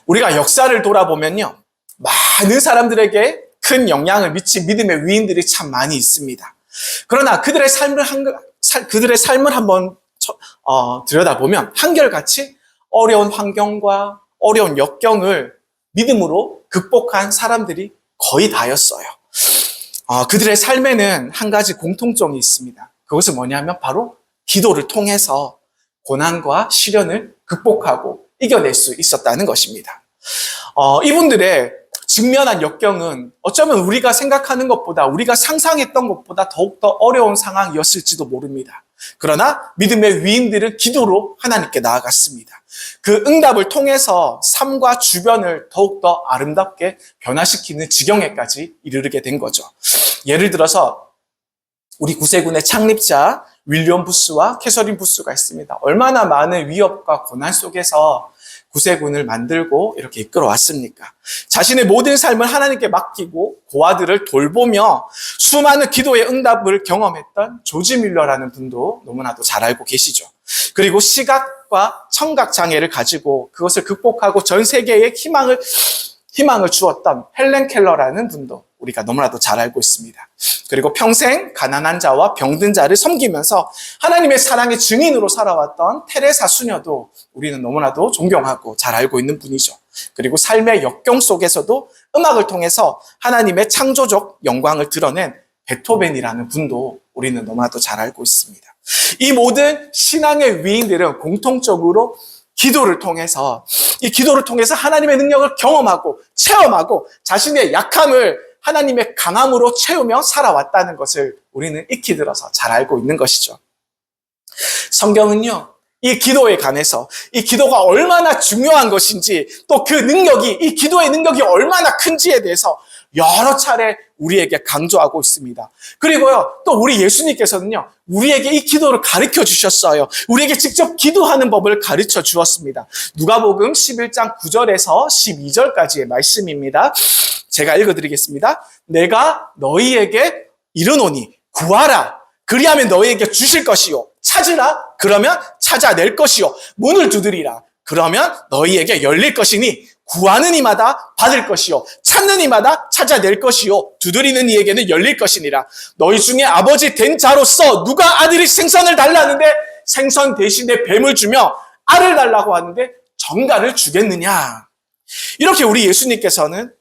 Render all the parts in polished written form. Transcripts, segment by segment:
우리가 역사를 돌아보면요, 많은 사람들에게 큰 영향을 미친 믿음의 위인들이 참 많이 있습니다. 그러나 그들의 삶을 한번 들여다보면 한결같이 어려운 환경과 어려운 역경을 믿음으로 극복한 사람들이 거의 다였어요. 그들의 삶에는 한 가지 공통점이 있습니다. 그것은 뭐냐면 바로 기도를 통해서 고난과 시련을 극복하고 이겨낼 수 있었다는 것입니다. 이분들의 직면한 역경은 어쩌면 우리가 생각하는 것보다, 우리가 상상했던 것보다 더욱더 어려운 상황이었을지도 모릅니다. 그러나 믿음의 위인들은 기도로 하나님께 나아갔습니다. 그 응답을 통해서 삶과 주변을 더욱더 아름답게 변화시키는 지경에까지 이르게 된 거죠. 예를 들어서 우리 구세군의 창립자 윌리엄 부스와 캐서린 부스가 있습니다. 얼마나 많은 위협과 고난 속에서 구세군을 만들고 이렇게 이끌어 왔습니까? 자신의 모든 삶을 하나님께 맡기고 고아들을 돌보며 수많은 기도의 응답을 경험했던 조지 밀러라는 분도 너무나도 잘 알고 계시죠. 그리고 시각과 청각 장애를 가지고 그것을 극복하고 전 세계에 희망을 주었던 헬렌 켈러라는 분도 우리가 너무나도 잘 알고 있습니다. 그리고 평생 가난한 자와 병든 자를 섬기면서 하나님의 사랑의 증인으로 살아왔던 테레사 수녀도 우리는 너무나도 존경하고 잘 알고 있는 분이죠. 그리고 삶의 역경 속에서도 음악을 통해서 하나님의 창조적 영광을 드러낸 베토벤이라는 분도 우리는 너무나도 잘 알고 있습니다. 이 모든 신앙의 위인들은 공통적으로 기도를 통해서, 이 기도를 통해서 하나님의 능력을 경험하고 체험하고 자신의 약함을 하나님의 강함으로 채우며 살아왔다는 것을 우리는 익히 들어서 잘 알고 있는 것이죠. 성경은요, 이 기도에 관해서 이 기도가 얼마나 중요한 것인지, 또 그 능력이, 이 기도의 능력이 얼마나 큰지에 대해서 여러 차례 우리에게 강조하고 있습니다. 그리고요, 또 우리 예수님께서는요, 우리에게 이 기도를 가르쳐 주셨어요. 우리에게 직접 기도하는 법을 가르쳐 주었습니다. 누가복음 11장 9절에서 12절까지의 말씀입니다. 제가 읽어드리겠습니다. 내가 너희에게 이르노니 구하라. 그리하면 너희에게 주실 것이요. 찾으라. 그러면 찾아낼 것이요. 문을 두드리라. 그러면 너희에게 열릴 것이니 구하는 이마다 받을 것이요. 찾는 이마다 찾아낼 것이요. 두드리는 이에게는 열릴 것이니라. 너희 중에 아버지 된 자로서 누가 아들이 생선을 달라는데 생선 대신에 뱀을 주며 알을 달라고 하는데 정갈을 주겠느냐. 이렇게 우리 예수님께서는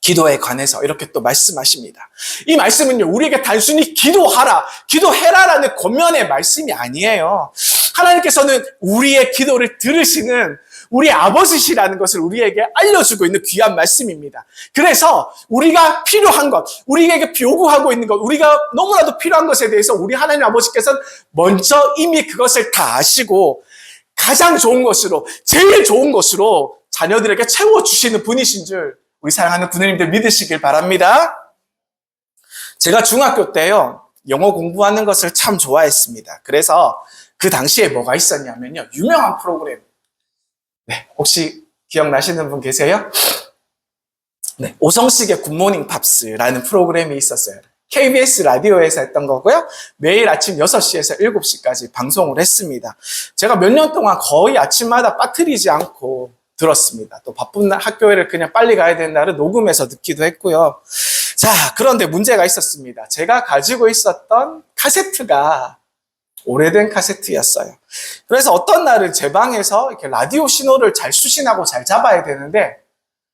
기도에 관해서 이렇게 또 말씀하십니다. 이 말씀은요, 우리에게 단순히 기도하라, 기도해라라는 권면의 말씀이 아니에요. 하나님께서는 우리의 기도를 들으시는 우리 아버지시라는 것을 우리에게 알려주고 있는 귀한 말씀입니다. 그래서 우리가 필요한 것, 우리에게 요구하고 있는 것, 우리가 너무나도 필요한 것에 대해서 우리 하나님 아버지께서는 먼저 이미 그것을 다 아시고 가장 좋은 것으로, 제일 좋은 것으로 자녀들에게 채워주시는 분이신 줄 우리 사랑하는 부모님들 믿으시길 바랍니다. 제가 중학교 때요, 영어 공부하는 것을 참 좋아했습니다. 그래서 그 당시에 뭐가 있었냐면요, 유명한 프로그램. 네, 혹시 기억나시는 분 계세요? 네, 오성식의 굿모닝 팝스라는 프로그램이 있었어요. KBS 라디오에서 했던 거고요. 매일 아침 6시에서 7시까지 방송을 했습니다. 제가 몇 년 동안 거의 아침마다 빠뜨리지 않고 들었습니다. 또 바쁜 날, 학교를 그냥 빨리 가야 되는 날은 녹음해서 듣기도 했고요. 자, 그런데 문제가 있었습니다. 제가 가지고 있었던 카세트가 오래된 카세트였어요. 그래서 어떤 날은 제 방에서 이렇게 라디오 신호를 잘 수신하고 잘 잡아야 되는데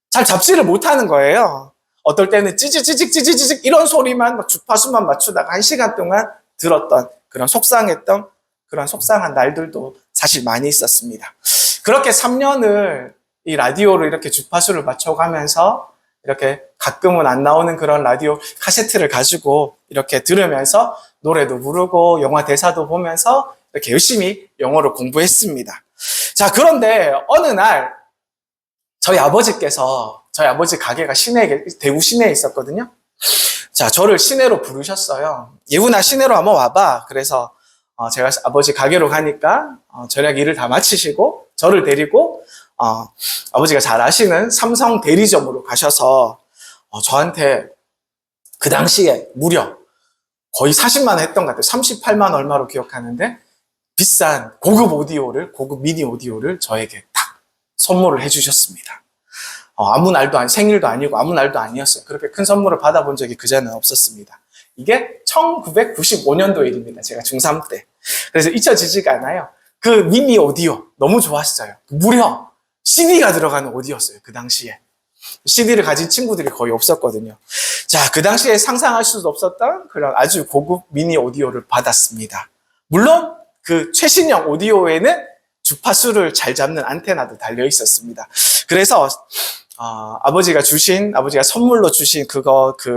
잘 잡지를 못하는 거예요. 어떨 때는 찌직 이런 소리만 막 주파수만 맞추다가 1시간 동안 들었던 그런 속상한 날들도 사실 많이 있었습니다. 그렇게 3년을 이 라디오로 이렇게 주파수를 맞춰가면서 이렇게 가끔은 안 나오는 그런 라디오 카세트를 가지고 이렇게 들으면서 노래도 부르고 영화 대사도 보면서 이렇게 열심히 영어를 공부했습니다. 자, 그런데 어느 날 저희 아버지 가게가 대구 시내에 있었거든요. 자, 저를 시내로 부르셨어요. 예훈아, 시내로 한번 와봐. 그래서 제가 아버지 가게로 가니까 저녁 일을 다 마치시고 저를 데리고 아버지가 잘 아시는 삼성 대리점으로 가셔서 저한테 그 당시에 무려 거의 40만 원 했던 것 같아요. 38만 얼마로 기억하는데 비싼 고급 미니 오디오를 저에게 딱 선물을 해주셨습니다. 아무 날도 생일도 아니고 아무 날도 아니었어요. 그렇게 큰 선물을 받아본 적이 그전에는 없었습니다. 이게 1995년도 일입니다. 제가 중3 때. 그래서 잊혀지지가 않아요. 그 미니 오디오 너무 좋았어요. 무려 CD가 들어가는 오디오였어요. 그 당시에. CD를 가진 친구들이 거의 없었거든요. 자, 그 당시에 상상할 수도 없었던 그런 아주 고급 미니 오디오를 받았습니다. 물론 그 최신형 오디오에는 주파수를 잘 잡는 안테나도 달려 있었습니다. 그래서 아버지가 선물로 주신 그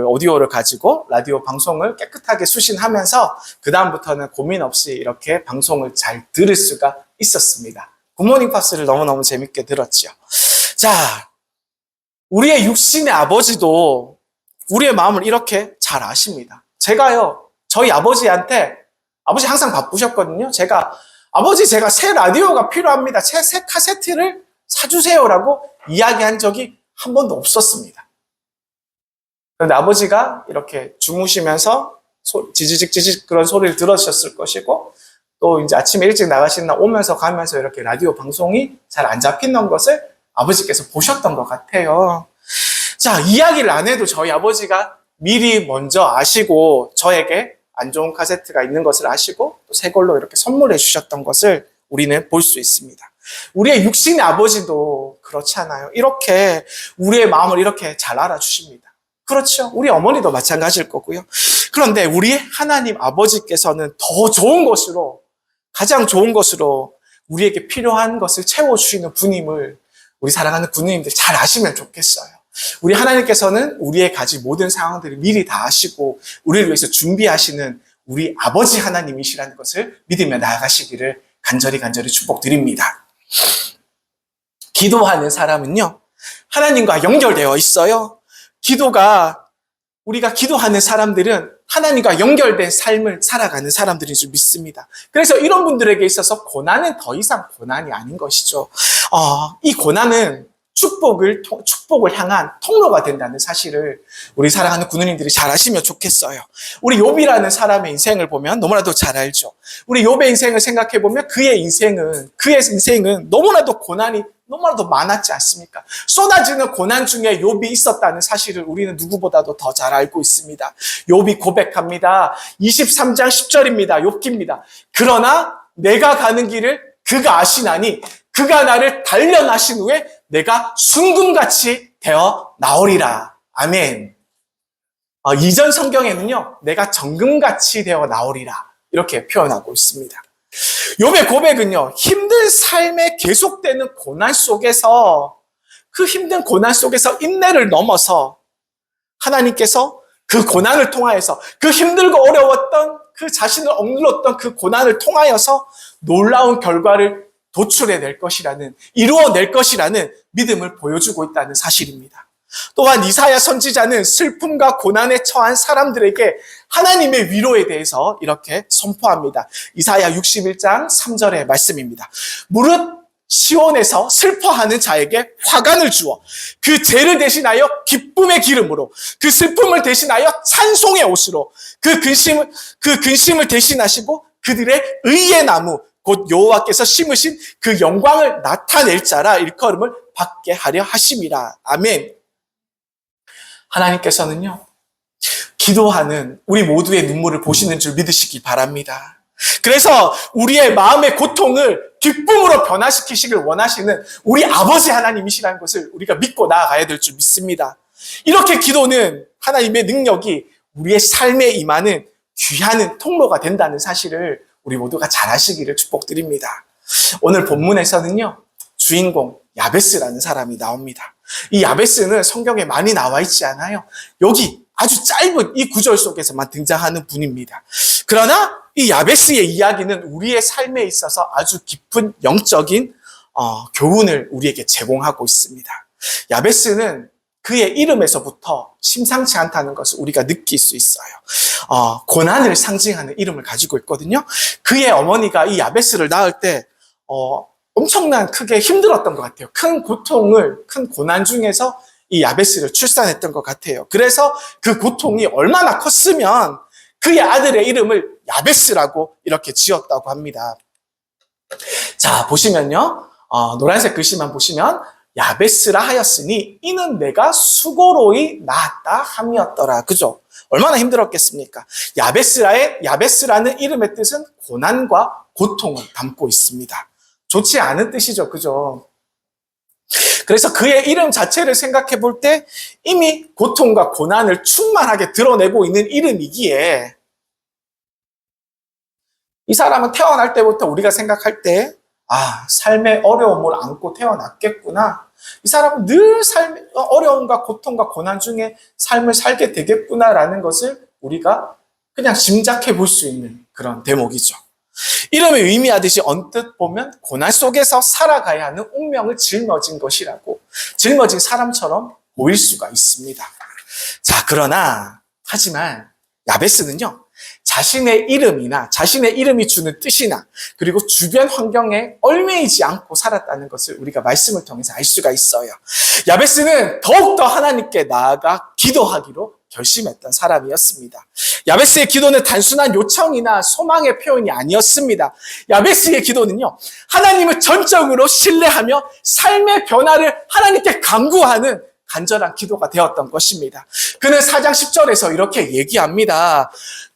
오디오를 가지고 라디오 방송을 깨끗하게 수신하면서 그다음부터는 고민 없이 이렇게 방송을 잘 들을 수가 있었습니다. 굿모닝 팝스를 너무너무 재밌게 들었죠. 자, 우리의 육신의 아버지도 우리의 마음을 이렇게 잘 아십니다. 제가요, 저희 아버지 항상 바쁘셨거든요. 아버지 제가 새 라디오가 필요합니다. 새 카세트를 사주세요라고 이야기한 적이 한 번도 없었습니다. 그런데 아버지가 이렇게 주무시면서 지지직 그런 소리를 들으셨을 것이고, 또 이제 아침에 일찍 나가시는 날 오면서 가면서 이렇게 라디오 방송이 잘 안 잡히는 것을 아버지께서 보셨던 것 같아요. 자, 이야기를 안 해도 저희 아버지가 미리 먼저 아시고 저에게 안 좋은 카세트가 있는 것을 아시고 또 새 걸로 이렇게 선물해 주셨던 것을 우리는 볼 수 있습니다. 우리의 육신의 아버지도 그렇잖아요. 이렇게 우리의 마음을 이렇게 잘 알아주십니다. 그렇죠. 우리 어머니도 마찬가지일 거고요. 그런데 우리 하나님 아버지께서는 더 좋은 것으로, 가장 좋은 것으로 우리에게 필요한 것을 채워주시는 분임을 우리 사랑하는 부모님들 잘 아시면 좋겠어요. 우리 하나님께서는 우리의 가진 모든 상황들을 미리 다 아시고 우리를 위해서 준비하시는 우리 아버지 하나님이시라는 것을 믿으며 나아가시기를 간절히 축복드립니다. 기도하는 사람은요, 하나님과 연결되어 있어요. 우리가 기도하는 사람들은 하나님과 연결된 삶을 살아가는 사람들인 줄 믿습니다. 그래서 이런 분들에게 있어서 고난은 더 이상 고난이 아닌 것이죠. 이 고난은 축복을 향한 통로가 된다는 사실을 우리 사랑하는 구누님들이 잘 아시면 좋겠어요. 우리 욥이라는 사람의 인생을 보면 너무나도 잘 알죠. 우리 욥의 인생을 생각해 보면 그의 인생은 너무나도 고난이 너무나도 많았지 않습니까? 쏟아지는 고난 중에 욥이 있었다는 사실을 우리는 누구보다도 더 잘 알고 있습니다. 욥이 고백합니다. 23장 10절입니다. 욥기입니다. 그러나 내가 가는 길을 그가 아시나니 그가 나를 단련하신 후에 내가 순금같이 되어 나오리라. 아멘. 이전 성경에는요, 내가 정금같이 되어 나오리라 이렇게 표현하고 있습니다. 욥의 고백은요, 힘든 삶에 계속되는 고난 속에서, 그 힘든 고난 속에서 인내를 넘어서 하나님께서 그 고난을 통하여서, 그 힘들고 어려웠던 그 자신을 억눌렀던 그 고난을 통하여서 놀라운 결과를 이루어낼 것이라는 믿음을 보여주고 있다는 사실입니다. 또한 이사야 선지자는 슬픔과 고난에 처한 사람들에게 하나님의 위로에 대해서 이렇게 선포합니다. 이사야 61장 3절의 말씀입니다. 무릇 시온에서 슬퍼하는 자에게 화관을 주어 그 죄를 대신하여 기쁨의 기름으로, 그 슬픔을 대신하여 찬송의 옷으로, 그 근심을 대신하시고 그들의 의의 나무 곧 여호와께서 심으신 그 영광을 나타낼 자라 일컬음을 받게 하려 하심이라. 아멘. 하나님께서는요, 기도하는 우리 모두의 눈물을 보시는 줄 믿으시기 바랍니다. 그래서 우리의 마음의 고통을 기쁨으로 변화시키시길 원하시는 우리 아버지 하나님이시라는 것을 우리가 믿고 나아가야 될 줄 믿습니다. 이렇게 기도는 하나님의 능력이 우리의 삶에 임하는 귀한 통로가 된다는 사실을 우리 모두가 잘 아시기를 축복드립니다. 오늘 본문에서는요, 주인공 야베스라는 사람이 나옵니다. 이 야베스는 성경에 많이 나와 있지 않아요. 여기 아주 짧은 이 구절 속에서만 등장하는 분입니다. 그러나 이 야베스의 이야기는 우리의 삶에 있어서 아주 깊은 영적인 교훈을 우리에게 제공하고 있습니다. 야베스는 그의 이름에서부터 심상치 않다는 것을 우리가 느낄 수 있어요. 고난을 상징하는 이름을 가지고 있거든요. 그의 어머니가 이 야베스를 낳을 때 엄청난 크게 힘들었던 것 같아요. 큰 고난 중에서 이 야베스를 출산했던 것 같아요. 그래서 그 고통이 얼마나 컸으면 그의 아들의 이름을 야베스라고 이렇게 지었다고 합니다. 자, 보시면요. 노란색 글씨만 보시면 야베스라 하였으니 이는 내가 수고로이 낳았다 함이었더라. 그죠? 얼마나 힘들었겠습니까? 야베스라는 이름의 뜻은 고난과 고통을 담고 있습니다. 좋지 않은 뜻이죠. 그죠? 그래서 그의 이름 자체를 생각해 볼 때 이미 고통과 고난을 충만하게 드러내고 있는 이름이기에 이 사람은 태어날 때부터 우리가 생각할 때 삶의 어려움을 안고 태어났겠구나. 이 사람은 늘 어려움과 고통과 고난 중에 삶을 살게 되겠구나라는 것을 우리가 그냥 짐작해 볼 수 있는 그런 대목이죠. 이름이 의미하듯이 언뜻 보면 고난 속에서 살아가야 하는 운명을 짊어진 것이라고, 짊어진 사람처럼 보일 수가 있습니다. 자, 하지만 야베스는요, 자신의 이름이나 자신의 이름이 주는 뜻이나 그리고 주변 환경에 얽매이지 않고 살았다는 것을 우리가 말씀을 통해서 알 수가 있어요. 야베스는 더욱더 하나님께 나아가 기도하기로 결심했던 사람이었습니다. 야베스의 기도는 단순한 요청이나 소망의 표현이 아니었습니다. 야베스의 기도는요, 하나님을 전적으로 신뢰하며 삶의 변화를 하나님께 간구하는 간절한 기도가 되었던 것입니다. 그는 4장 10절에서 이렇게 얘기합니다.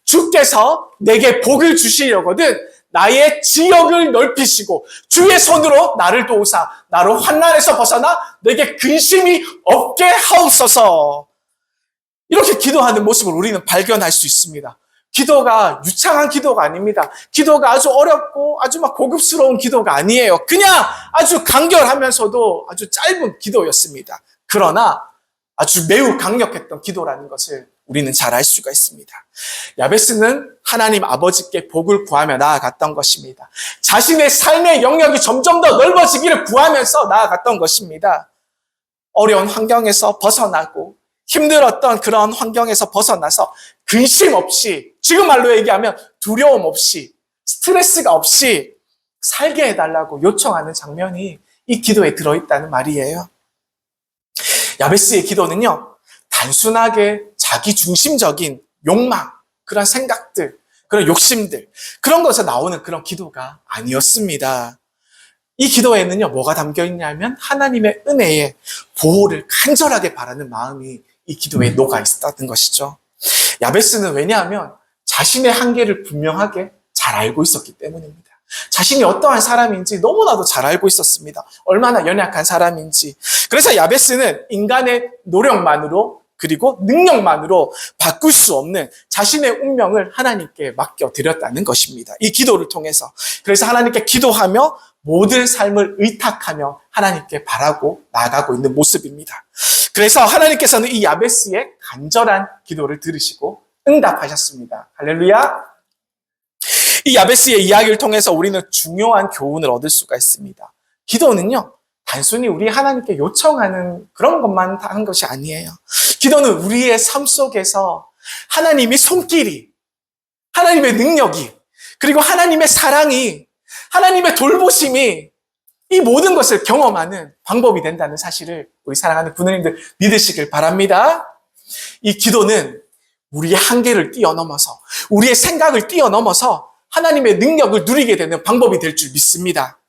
주께서 내게 복을 주시려거든 나의 지역을 넓히시고 주의 손으로 나를 도우사 나로 환난에서 벗어나 내게 근심이 없게 하옵소서. 이렇게 기도하는 모습을 우리는 발견할 수 있습니다. 기도가 유창한 기도가 아닙니다. 기도가 아주 어렵고 아주 고급스러운 기도가 아니에요. 그냥 아주 간결하면서도 아주 짧은 기도였습니다. 그러나 아주 매우 강력했던 기도라는 것을 우리는 잘 알 수가 있습니다. 야베스는 하나님 아버지께 복을 구하며 나아갔던 것입니다. 자신의 삶의 영역이 점점 더 넓어지기를 구하면서 나아갔던 것입니다. 어려운 환경에서 벗어나고 힘들었던 그런 환경에서 벗어나서 근심 없이, 지금 말로 얘기하면 두려움 없이, 스트레스가 없이 살게 해달라고 요청하는 장면이 이 기도에 들어있다는 말이에요. 야베스의 기도는요, 단순하게 자기 중심적인 욕망, 그런 생각들, 그런 욕심들, 그런 것에서 나오는 그런 기도가 아니었습니다. 이 기도에는요, 뭐가 담겨 있냐면 하나님의 은혜에 보호를 간절하게 바라는 마음이 이 기도에 녹아 있었던 것이죠. 야베스는 왜냐하면 자신의 한계를 분명하게 잘 알고 있었기 때문입니다. 자신이 어떠한 사람인지 너무나도 잘 알고 있었습니다. 얼마나 연약한 사람인지. 그래서 야베스는 인간의 노력만으로 그리고 능력만으로 바꿀 수 없는 자신의 운명을 하나님께 맡겨드렸다는 것입니다. 이 기도를 통해서. 그래서 하나님께 기도하며 모든 삶을 의탁하며 하나님께 바라고 나아가고 있는 모습입니다. 그래서 하나님께서는 이 야베스의 간절한 기도를 들으시고 응답하셨습니다. 할렐루야! 이 야베스의 이야기를 통해서 우리는 중요한 교훈을 얻을 수가 있습니다. 기도는요, 단순히 우리 하나님께 요청하는 그런 것만 한 것이 아니에요. 기도는 우리의 삶 속에서 하나님의 손길이, 하나님의 능력이, 그리고 하나님의 사랑이, 하나님의 돌보심이 이 모든 것을 경험하는 방법이 된다는 사실을 우리 사랑하는 부모님들 믿으시길 바랍니다. 이 기도는 우리의 한계를 뛰어넘어서, 우리의 생각을 뛰어넘어서 하나님의 능력을 누리게 되는 방법이 될 줄 믿습니다.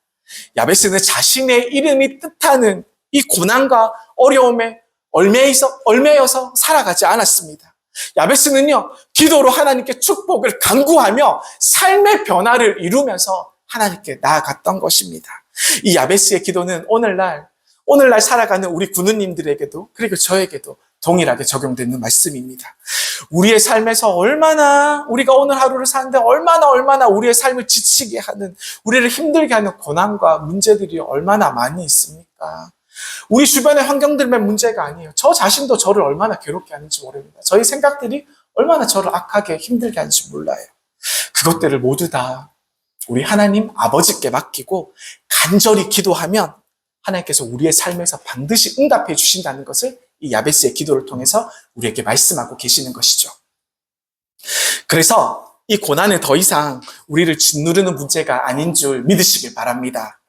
야베스는 자신의 이름이 뜻하는 이 고난과 어려움에 얽매여서 살아가지 않았습니다. 야베스는요, 기도로 하나님께 축복을 간구하며 삶의 변화를 이루면서 하나님께 나아갔던 것입니다. 이 야베스의 기도는 오늘날 살아가는 우리 군우님들에게도 그리고 저에게도 동일하게 적용되는 말씀입니다. 우리의 삶에서 우리가 오늘 하루를 사는데 얼마나 우리의 삶을 지치게 하는, 우리를 힘들게 하는 고난과 문제들이 얼마나 많이 있습니까? 우리 주변의 환경들만 문제가 아니에요. 저 자신도 저를 얼마나 괴롭게 하는지 모릅니다. 저희 생각들이 얼마나 저를 악하게 힘들게 하는지 몰라요. 그것들을 모두 다 우리 하나님 아버지께 맡기고 간절히 기도하면 하나님께서 우리의 삶에서 반드시 응답해 주신다는 것을 이 야베스의 기도를 통해서 우리에게 말씀하고 계시는 것이죠. 그래서 이 고난은 더 이상 우리를 짓누르는 문제가 아닌 줄 믿으시길 바랍니다.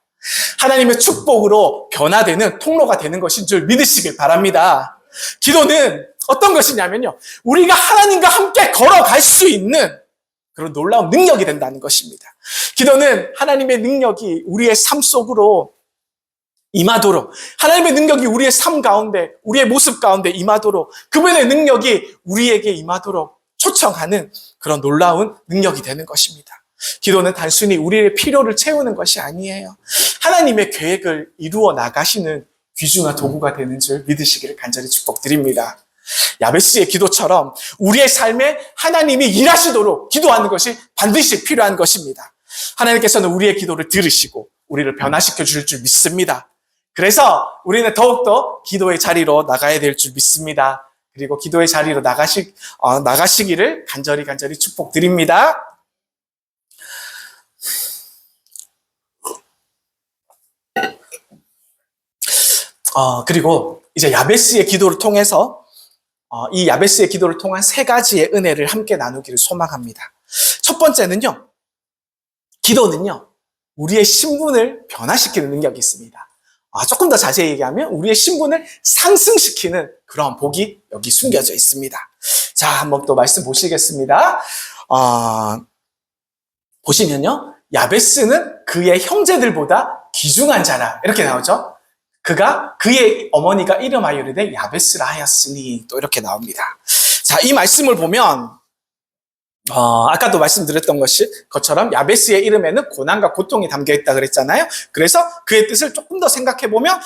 하나님의 축복으로 변화되는 통로가 되는 것인 줄 믿으시길 바랍니다. 기도는 어떤 것이냐면요, 우리가 하나님과 함께 걸어갈 수 있는 그런 놀라운 능력이 된다는 것입니다. 기도는 하나님의 능력이 우리의 삶 속으로 임하도록, 하나님의 능력이 우리의 삶 가운데, 우리의 모습 가운데 임하도록, 그분의 능력이 우리에게 임하도록 초청하는 그런 놀라운 능력이 되는 것입니다. 기도는 단순히 우리의 필요를 채우는 것이 아니에요. 하나님의 계획을 이루어 나가시는 귀중한 도구가 되는 줄 믿으시기를 간절히 축복드립니다. 야베스의 기도처럼 우리의 삶에 하나님이 일하시도록 기도하는 것이 반드시 필요한 것입니다. 하나님께서는 우리의 기도를 들으시고 우리를 변화시켜 주실 줄 믿습니다. 그래서 우리는 더욱더 기도의 자리로 나가야 될 줄 믿습니다. 그리고 기도의 자리로 나가시기를 간절히 축복드립니다. 그리고 이제 야베스의 기도를 통해서 이 야베스의 기도를 통한 세 가지의 은혜를 함께 나누기를 소망합니다. 첫 번째는요, 기도는요, 우리의 신분을 변화시키는 능력이 있습니다. 조금 더 자세히 얘기하면 우리의 신분을 상승시키는 그런 복이 여기 숨겨져 있습니다. 자, 한번 또 말씀 보시겠습니다. 보시면요, 야베스는 그의 형제들보다 귀중한 자라 이렇게 나오죠. 그의 어머니가 이름하여 이르되 야베스라 하였으니 또 이렇게 나옵니다. 자, 이 말씀을 보면 아까도 말씀드렸던 것처럼 야베스의 이름에는 고난과 고통이 담겨 있다 그랬잖아요. 그래서 그의 뜻을 조금 더 생각해 보면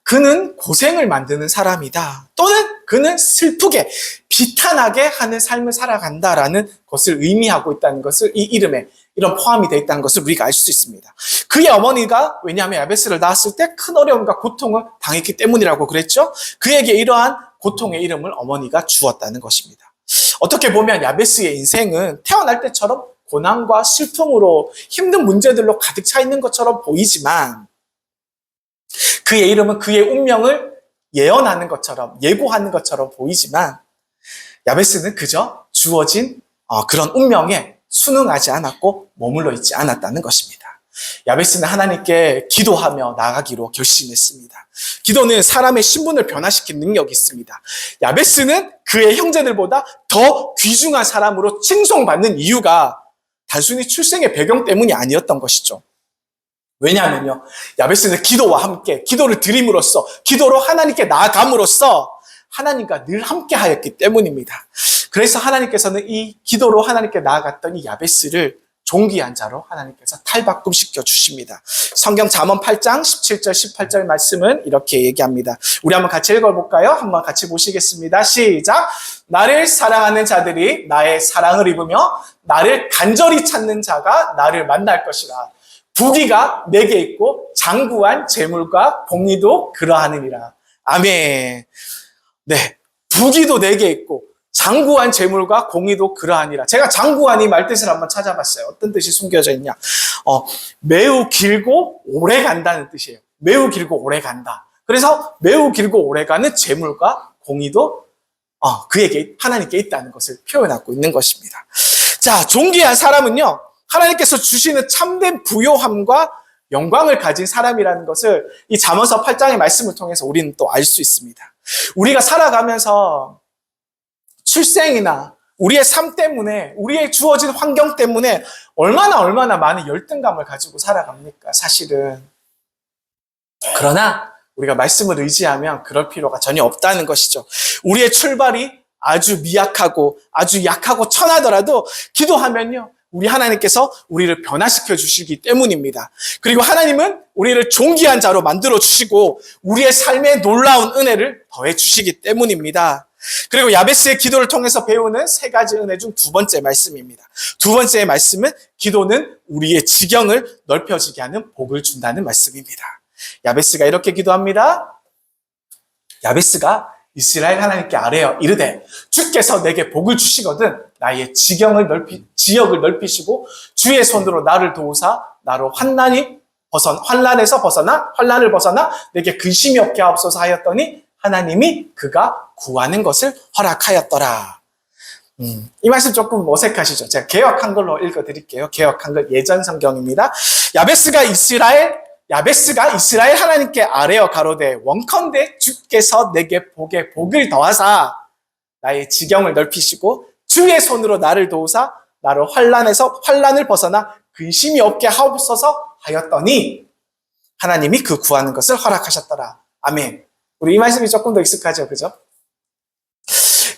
그는 고생을 만드는 사람이다. 또는 그는 슬프게 비탄하게 하는 삶을 살아간다라는 것을 의미하고 있다는 것을 이 이름에 이런 포함이 되어 있다는 것을 우리가 알 수 있습니다. 그의 어머니가 왜냐하면 야베스를 낳았을 때 큰 어려움과 고통을 당했기 때문이라고 그랬죠. 그에게 이러한 고통의 이름을 어머니가 주었다는 것입니다. 어떻게 보면 야베스의 인생은 태어날 때처럼 고난과 슬픔으로 힘든 문제들로 가득 차 있는 것처럼 보이지만 그의 이름은 그의 운명을 예언하는 것처럼 예고하는 것처럼 보이지만 야베스는 그저 주어진 그런 운명에 순응하지 않았고 머물러 있지 않았다는 것입니다. 야베스는 하나님께 기도하며 나아가기로 결심했습니다. 기도는 사람의 신분을 변화시키는 능력이 있습니다. 야베스는 그의 형제들보다 더 귀중한 사람으로 칭송받는 이유가 단순히 출생의 배경 때문이 아니었던 것이죠. 왜냐하면요, 야베스는 기도와 함께 기도를 드림으로써 기도로 하나님께 나아감으로써 하나님과 늘 함께 하였기 때문입니다. 그래서 하나님께서는 이 기도로 하나님께 나아갔던 이 야베스를 존귀한 자로 하나님께서 탈바꿈시켜 주십니다. 성경 잠언 8장 17절 18절 말씀은 이렇게 얘기합니다. 우리 한번 같이 읽어볼까요? 한번 같이 보시겠습니다. 시작! 나를 사랑하는 자들이 나의 사랑을 입으며 나를 간절히 찾는 자가 나를 만날 것이라. 부귀가 내게 있고 장구한 재물과 복리도 그러하느니라. 아멘. 네, 부귀도 내게 있고 장구한 재물과 공의도 그러하니라. 제가 장구한 이 말뜻을 한번 찾아봤어요. 어떤 뜻이 숨겨져 있냐? 매우 길고 오래 간다는 뜻이에요. 매우 길고 오래 간다. 그래서 매우 길고 오래 가는 재물과 공의도 그에게 하나님께 있다는 것을 표현하고 있는 것입니다. 자, 존귀한 사람은요, 하나님께서 주시는 참된 부요함과 영광을 가진 사람이라는 것을 이 잠언서 8장의 말씀을 통해서 우리는 또 알 수 있습니다. 우리가 살아가면서 출생이나 우리의 삶 때문에, 우리의 주어진 환경 때문에 얼마나 많은 열등감을 가지고 살아갑니까? 사실은. 그러나 우리가 말씀을 의지하면 그럴 필요가 전혀 없다는 것이죠. 우리의 출발이 아주 미약하고 아주 약하고 천하더라도 기도하면요, 우리 하나님께서 우리를 변화시켜 주시기 때문입니다. 그리고 하나님은 우리를 존귀한 자로 만들어 주시고 우리의 삶에 놀라운 은혜를 더해 주시기 때문입니다. 그리고 야베스의 기도를 통해서 배우는 세 가지 은혜 중 두 번째 말씀입니다. 두 번째 말씀은 기도는 우리의 지경을 넓혀지게 하는 복을 준다는 말씀입니다. 야베스가 이렇게 기도합니다. 야베스가 이스라엘 하나님께 아뢰어 이르되 주께서 내게 복을 주시거든 나의 지역을 넓히시고 주의 손으로 나를 도우사 나로 환난을 벗어나 내게 근심이 없게 하옵소서 하였더니 하나님이 그가 구하는 것을 허락하였더라. 이 말씀 조금 어색하시죠? 제가 개역 한글로 읽어드릴게요. 개역 한글 예전 성경입니다. 야베스가 이스라엘 하나님께 아뢰어 가로되 원컨대 주께서 내게 복을 더하사 나의 지경을 넓히시고 주의 손으로 나를 도우사 나로 환난을 벗어나 근심이 없게 하옵소서 하였더니 하나님이 그 구하는 것을 허락하셨더라. 아멘. 우리 이 말씀이 조금 더 익숙하죠, 그죠?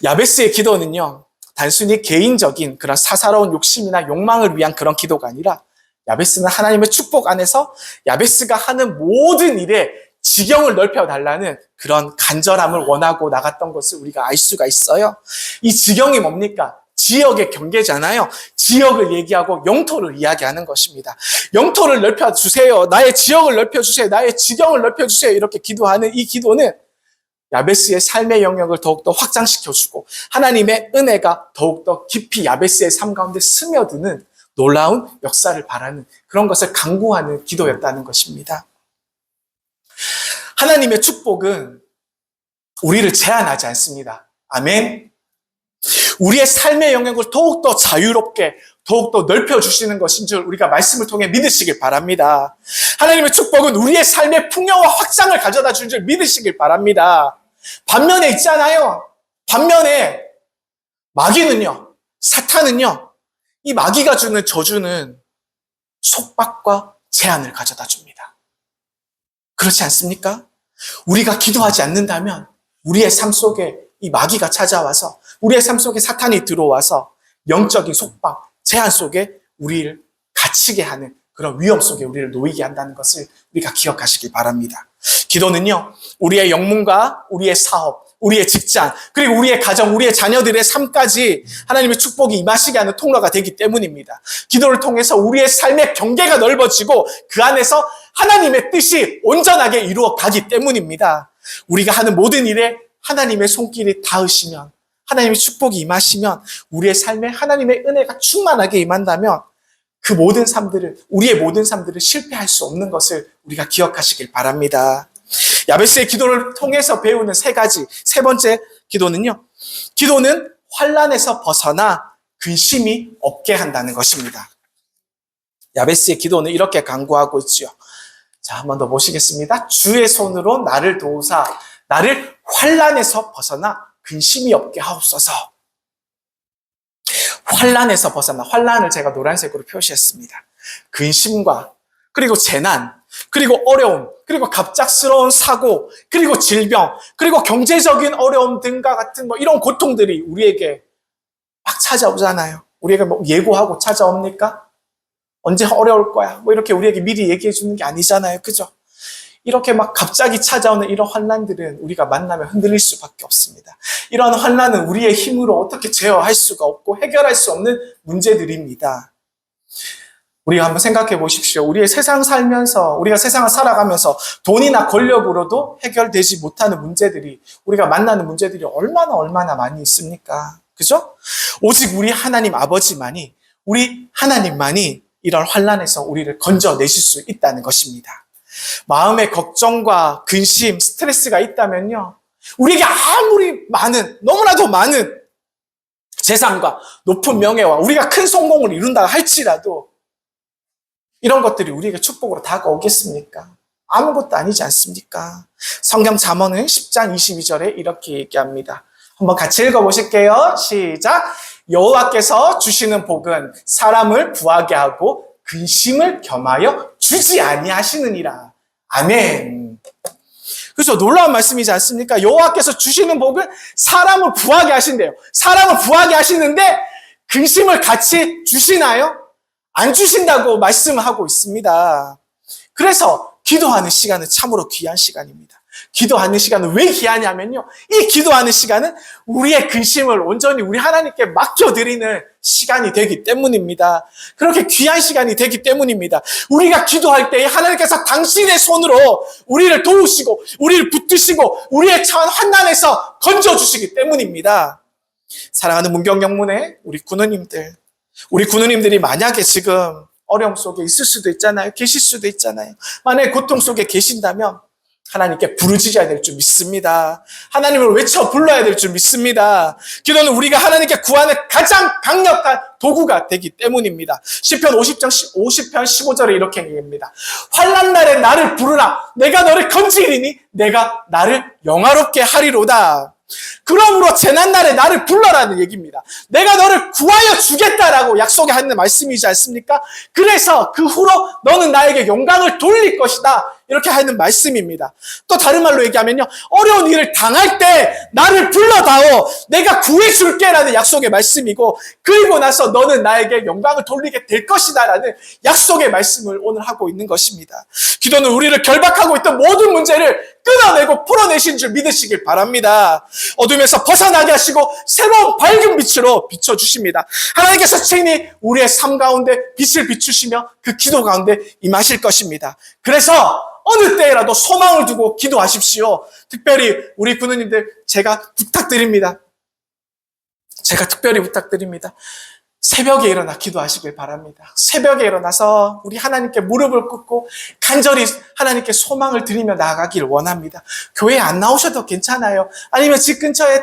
야베스의 기도는요, 단순히 개인적인 그런 사사로운 욕심이나 욕망을 위한 그런 기도가 아니라 야베스는 하나님의 축복 안에서 야베스가 하는 모든 일에 지경을 넓혀달라는 그런 간절함을 원하고 나갔던 것을 우리가 알 수가 있어요. 이 지경이 뭡니까? 지역의 경계잖아요. 지역을 얘기하고 영토를 이야기하는 것입니다. 영토를 넓혀주세요. 나의 지역을 넓혀주세요. 나의 지경을 넓혀주세요. 이렇게 기도하는 이 기도는 야베스의 삶의 영역을 더욱더 확장시켜주고 하나님의 은혜가 더욱더 깊이 야베스의 삶 가운데 스며드는 놀라운 역사를 바라는 그런 것을 강구하는 기도였다는 것입니다. 하나님의 축복은 우리를 제한하지 않습니다. 아멘. 우리의 삶의 영역을 더욱더 자유롭게 더욱더 넓혀주시는 것인 줄 우리가 말씀을 통해 믿으시길 바랍니다. 하나님의 축복은 우리의 삶의 풍요와 확장을 가져다 주는 줄 믿으시길 바랍니다. 반면에 있잖아요. 반면에 마귀는요, 사탄은요, 이 마귀가 주는 저주는 속박과 제한을 가져다 줍니다. 그렇지 않습니까? 우리가 기도하지 않는다면 우리의 삶 속에 이 마귀가 찾아와서 우리의 삶 속에 사탄이 들어와서 영적인 속박, 제한 속에 우리를 갇히게 하는 그런 위험 속에 우리를 놓이게 한다는 것을 우리가 기억하시기 바랍니다. 기도는요, 우리의 영문과 우리의 사업, 우리의 직장, 그리고 우리의 가정, 우리의 자녀들의 삶까지 하나님의 축복이 임하시게 하는 통로가 되기 때문입니다. 기도를 통해서 우리의 삶의 경계가 넓어지고 그 안에서 하나님의 뜻이 온전하게 이루어 가기 때문입니다. 우리가 하는 모든 일에 하나님의 손길이 닿으시면, 하나님의 축복이 임하시면, 우리의 삶에 하나님의 은혜가 충만하게 임한다면 그 모든 삶들을, 우리의 모든 삶들을 실패할 수 없는 것을 우리가 기억하시길 바랍니다. 야베스의 기도를 통해서 배우는 세 번째 기도는요, 기도는 환난에서 벗어나 근심이 없게 한다는 것입니다. 야베스의 기도는 이렇게 강구하고 있죠. 자, 한 번 더 보시겠습니다. 주의 손으로 나를 도우사 나를 환난에서 벗어나 근심이 없게 하옵소서. 환난에서 벗어나, 환난을 제가 노란색으로 표시했습니다. 근심과 그리고 재난, 그리고 어려움, 그리고 갑작스러운 사고, 그리고 질병, 그리고 경제적인 어려움 등과 같은 이런 고통들이 우리에게 막 찾아오잖아요. 우리에게 예고하고 찾아옵니까? 언제 어려울 거야? 이렇게 우리에게 미리 얘기해 주는 게 아니잖아요. 그죠? 이렇게 막 갑자기 찾아오는 이런 환난들은 우리가 만나면 흔들릴 수밖에 없습니다. 이런 환난은 우리의 힘으로 어떻게 제어할 수가 없고 해결할 수 없는 문제들입니다. 우리가 한번 생각해 보십시오. 우리의 세상 살면서, 우리가 세상을 살아가면서 돈이나 권력으로도 해결되지 못하는 문제들이, 우리가 만나는 문제들이 얼마나 많이 있습니까? 그죠? 오직 우리 하나님 아버지만이, 우리 하나님만이 이런 환난에서 우리를 건져내실 수 있다는 것입니다. 마음의 걱정과 근심, 스트레스가 있다면요, 우리에게 아무리 많은, 너무나도 많은 재산과 높은 명예와 우리가 큰 성공을 이룬다 할지라도 이런 것들이 우리에게 축복으로 다가오겠습니까? 아무것도 아니지 않습니까? 성경 잠언은 10장 22절에 이렇게 얘기합니다. 한번 같이 읽어보실게요. 시작! 여호와께서 주시는 복은 사람을 부하게 하고 근심을 겸하여 주지 아니하시느니라. 아멘. 그래서 놀라운 말씀이지 않습니까? 여호와께서 주시는 복은 사람을 부하게 하신대요. 사람을 부하게 하시는데 근심을 같이 주시나요? 안 주신다고 말씀하고 있습니다. 그래서 기도하는 시간은 참으로 귀한 시간입니다. 기도하는 시간은 왜 귀하냐면요, 이 기도하는 시간은 우리의 근심을 온전히 우리 하나님께 맡겨드리는 시간이 되기 때문입니다. 그렇게 귀한 시간이 되기 때문입니다. 우리가 기도할 때 하나님께서 당신의 손으로 우리를 도우시고 우리를 붙드시고 우리의 처한 환난에서 건져주시기 때문입니다. 사랑하는 문경영문의 우리 군우님들이 만약에 지금 어려움 속에 있을 수도 있잖아요. 계실 수도 있잖아요. 만약에 고통 속에 계신다면 하나님께 부르짖어야 될 줄 믿습니다. 하나님을 외쳐 불러야 될 줄 믿습니다. 기도는 우리가 하나님께 구하는 가장 강력한 도구가 되기 때문입니다. 시편 50편 15절에 이렇게 얘기합니다. 환난 날에 나를 부르라. 내가 너를 건지리니 내가 나를 영화롭게 하리로다. 그러므로 재난날에 나를 불러라는 얘기입니다. 내가 너를 구하여 주겠다라고 약속하는 말씀이지 않습니까? 그래서 그 후로 너는 나에게 영광을 돌릴 것이다. 이렇게 하는 말씀입니다. 또 다른 말로 얘기하면요, 어려운 일을 당할 때 나를 불러다오, 내가 구해줄게라는 약속의 말씀이고, 그리고 나서 너는 나에게 영광을 돌리게 될 것이다라는 약속의 말씀을 오늘 하고 있는 것입니다. 기도는 우리를 결박하고 있던 모든 문제를 끊어내고 풀어내신 줄 믿으시길 바랍니다. 어둠에서 벗어나게 하시고 새로운 밝은 빛으로 비춰주십니다. 하나님께서 친히 우리의 삶 가운데 빛을 비추시며 그 기도 가운데 임하실 것입니다. 그래서 어느 때라도 소망을 두고 기도하십시오. 특별히 우리 군우님들 제가 특별히 부탁드립니다. 새벽에 일어나 기도하시길 바랍니다. 새벽에 일어나서 우리 하나님께 무릎을 꿇고 간절히 하나님께 소망을 드리며 나아가길 원합니다. 교회에 안 나오셔도 괜찮아요. 아니면 집 근처에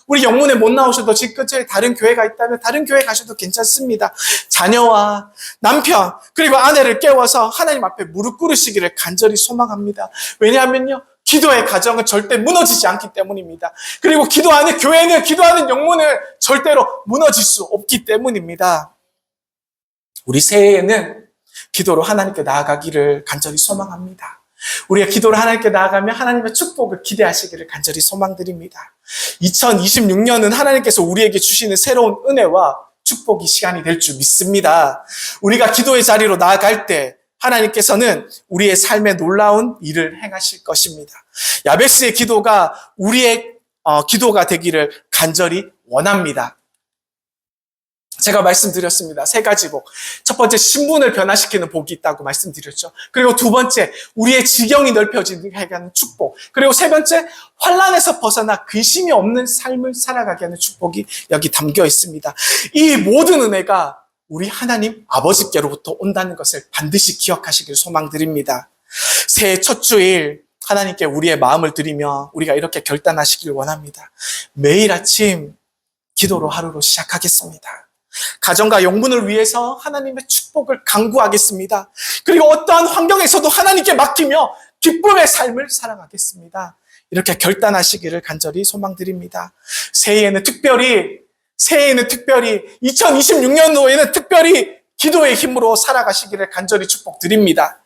우리 영문에 못 나오셔도 집 근처에 다른 교회가 있다면 다른 교회 가셔도 괜찮습니다. 자녀와 남편 그리고 아내를 깨워서 하나님 앞에 무릎 꿇으시기를 간절히 소망합니다. 왜냐하면요, 기도의 가정은 절대 무너지지 않기 때문입니다. 그리고 기도하는 교회는, 기도하는 영문은 절대로 무너질 수 없기 때문입니다. 우리 새해에는 기도로 하나님께 나아가기를 간절히 소망합니다. 우리가 기도를 하나님께 나아가며 하나님의 축복을 기대하시기를 간절히 소망드립니다. 2026년은 하나님께서 우리에게 주시는 새로운 은혜와 축복이 시간이 될 줄 믿습니다. 우리가 기도의 자리로 나아갈 때 하나님께서는 우리의 삶에 놀라운 일을 행하실 것입니다. 야베스의 기도가 우리의 기도가 되기를 간절히 원합니다. 제가 말씀드렸습니다. 3가지 복. 첫 번째, 신분을 변화시키는 복이 있다고 말씀드렸죠. 그리고 두 번째, 우리의 지경이 넓혀지게 하는 축복. 그리고 세 번째, 환난에서 벗어나 근심이 없는 삶을 살아가게 하는 축복이 여기 담겨 있습니다. 이 모든 은혜가 우리 하나님 아버지께로부터 온다는 것을 반드시 기억하시길 소망드립니다. 새해 첫 주일 하나님께 우리의 마음을 드리며 우리가 이렇게 결단하시길 원합니다. 매일 아침 기도로 하루로 시작하겠습니다. 가정과 영문을 위해서 하나님의 축복을 간구하겠습니다. 그리고 어떠한 환경에서도 하나님께 맡기며 기쁨의 삶을 살아가겠습니다. 이렇게 결단하시기를 간절히 소망드립니다. 새해에는 특별히 2026년도에는 특별히 기도의 힘으로 살아가시기를 간절히 축복드립니다.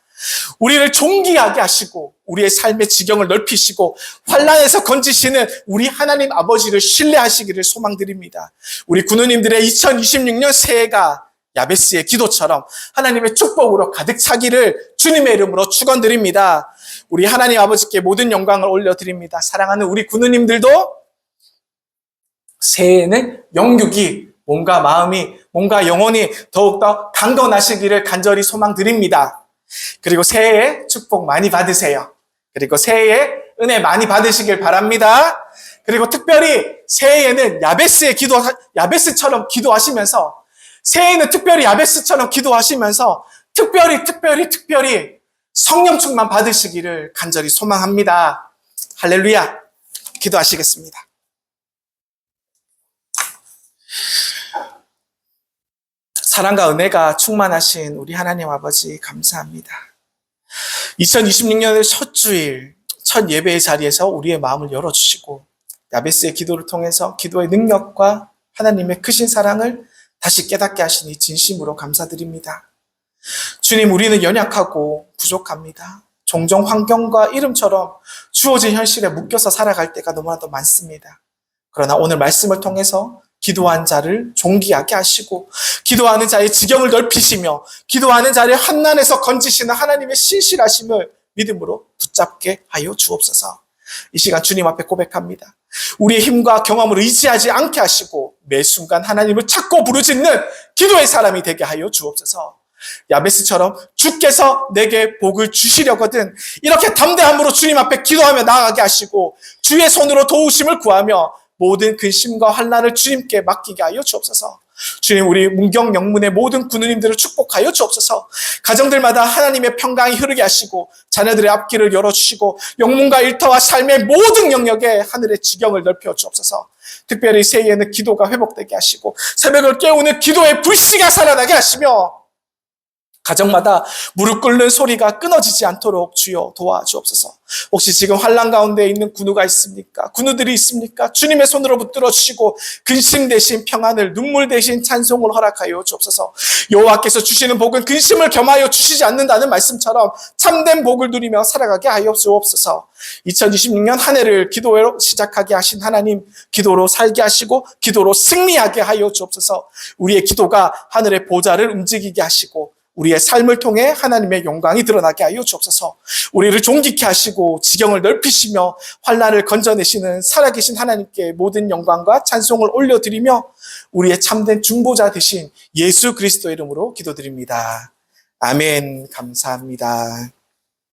우리를 존귀하게 하시고 우리의 삶의 지경을 넓히시고 환난에서 건지시는 우리 하나님 아버지를 신뢰하시기를 소망드립니다. 우리 군우님들의 2026년 새해가 야베스의 기도처럼 하나님의 축복으로 가득 차기를 주님의 이름으로 축원드립니다. 우리 하나님 아버지께 모든 영광을 올려드립니다. 사랑하는 우리 군우님들도 새해에는 영육이 몸과 마음이, 몸과 영혼이 더욱더 강건하시기를 간절히 소망드립니다. 그리고 새해에 축복 많이 받으세요. 그리고 새해에 은혜 많이 받으시길 바랍니다. 그리고 특별히 새해에는 야베스처럼 기도하시면서, 새해에는 특별히 야베스처럼 기도하시면서 특별히 성령 충만 받으시기를 간절히 소망합니다. 할렐루야. 기도하시겠습니다. 사랑과 은혜가 충만하신 우리 하나님 아버지 감사합니다. 2026년의 첫 주일, 첫 예배의 자리에서 우리의 마음을 열어주시고 야베스의 기도를 통해서 기도의 능력과 하나님의 크신 사랑을 다시 깨닫게 하시니 진심으로 감사드립니다. 주님, 우리는 연약하고 부족합니다. 종종 환경과 이름처럼 주어진 현실에 묶여서 살아갈 때가 너무나도 많습니다. 그러나 오늘 말씀을 통해서 기도한 자를 존귀하게 하시고 기도하는 자의 지경을 넓히시며 기도하는 자를 환난에서 건지시는 하나님의 신실하심을 믿음으로 붙잡게 하여 주옵소서. 이 시간 주님 앞에 고백합니다. 우리의 힘과 경험을 의지하지 않게 하시고 매 순간 하나님을 찾고 부르짖는 기도의 사람이 되게 하여 주옵소서. 야베스처럼 주께서 내게 복을 주시려거든 이렇게 담대함으로 주님 앞에 기도하며 나아가게 하시고 주의 손으로 도우심을 구하며 모든 근심과 환난을 주님께 맡기게 하여 주옵소서. 주님, 우리 문경 영문의 모든 군우님들을 축복하여 주옵소서. 가정들마다 하나님의 평강이 흐르게 하시고 자녀들의 앞길을 열어주시고 영문과 일터와 삶의 모든 영역에 하늘의 지경을 넓혀 주옵소서. 특별히 새해에는 기도가 회복되게 하시고 새벽을 깨우는 기도의 불씨가 살아나게 하시며 가정마다 무릎 꿇는 소리가 끊어지지 않도록 주여 도와주옵소서. 혹시 지금 환난 가운데 있는 군우가 있습니까? 군우들이 있습니까? 주님의 손으로 붙들어 주시고 근심 대신 평안을, 눈물 대신 찬송을 허락하여 주옵소서. 여호와께서 주시는 복은 근심을 겸하여 주시지 않는다는 말씀처럼 참된 복을 누리며 살아가게 하여 주옵소서. 2026년 한 해를 기도로 시작하게 하신 하나님, 기도로 살게 하시고 기도로 승리하게 하여 주옵소서. 우리의 기도가 하늘의 보좌를 움직이게 하시고 우리의 삶을 통해 하나님의 영광이 드러나게 하여 주옵소서. 우리를 존귀케 하시고 지경을 넓히시며 환난을 건져내시는 살아계신 하나님께 모든 영광과 찬송을 올려드리며 우리의 참된 중보자 되신 예수 그리스도의 이름으로 기도드립니다. 아멘. 감사합니다.